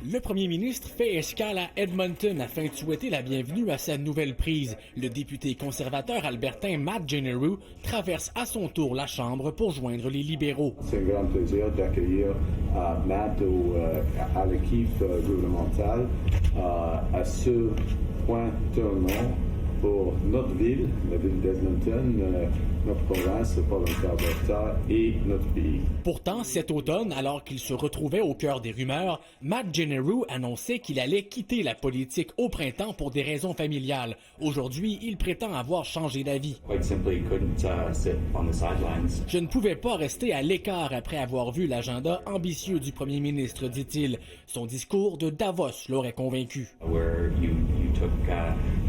Le premier ministre fait escale à Edmonton afin de souhaiter la bienvenue à sa nouvelle prise. Le député conservateur albertain Matt Jeneroux traverse à son tour la Chambre pour joindre les libéraux. C'est un grand plaisir d'accueillir Matt à l'équipe gouvernementale à ce point tournant pour notre ville, la ville d'Edmonton, notre province, le province d'Alberta et notre pays. Pourtant, cet automne, alors qu'il se retrouvait au cœur des rumeurs, Matt Jeneroux annonçait qu'il allait quitter la politique au printemps pour des raisons familiales. Aujourd'hui, il prétend avoir changé d'avis. Je ne pouvais pas rester à l'écart après avoir vu l'agenda ambitieux du premier ministre, dit-il. Son discours de Davos l'aurait convaincu.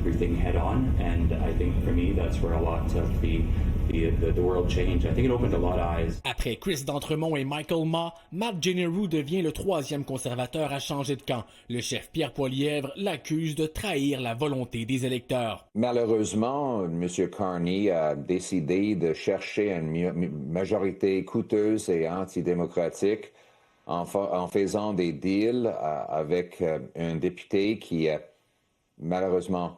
Everything head on, and I think for me that's where a lot of the world changed. I think it opened a lot of eyes. Après Chris D'Entremont et Michael Ma, Matt Jeneroux devient le troisième conservateur à changer de camp. Le chef Pierre Poilievre l'accuse de trahir la volonté des électeurs. Malheureusement, M. Carney a décidé de chercher une majorité coûteuse et antidémocratique en faisant des deals avec un député qui a malheureusement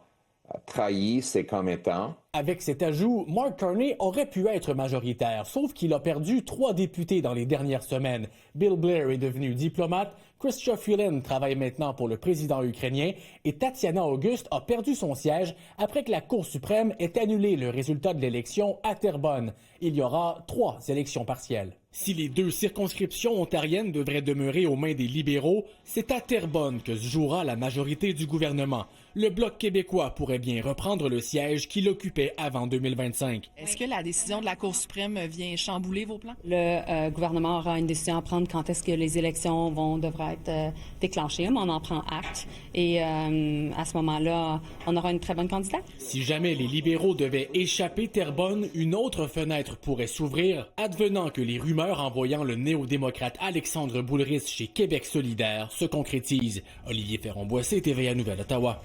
trahi ses commettants. Avec cet ajout, Mark Carney aurait pu être majoritaire, sauf qu'il a perdu 3 députés dans les dernières semaines. Bill Blair est devenu diplomate, Chrystia Freeland travaille maintenant pour le président ukrainien et Tatiana Auguste a perdu son siège après que la Cour suprême ait annulé le résultat de l'élection à Terrebonne. Il y aura 3 élections partielles. Si les 2 circonscriptions ontariennes devraient demeurer aux mains des libéraux, c'est à Terrebonne que se jouera la majorité du gouvernement. Le Bloc québécois pourrait bien reprendre le siège qu'il occupait avant 2025. Est-ce que la décision de la Cour suprême vient chambouler vos plans? Le gouvernement aura une décision à prendre quand est-ce que les élections devraient être déclenchées, mais on en prend acte. Et à ce moment-là, on aura une très bonne candidate. Si jamais les libéraux devaient échapper Terrebonne, une autre fenêtre pourrait s'ouvrir, advenant que les rumeurs envoyant le néo-démocrate Alexandre Boulris chez Québec solidaire se concrétisent. Olivier Ferron-Boissé, TVA Nouvelle, Ottawa.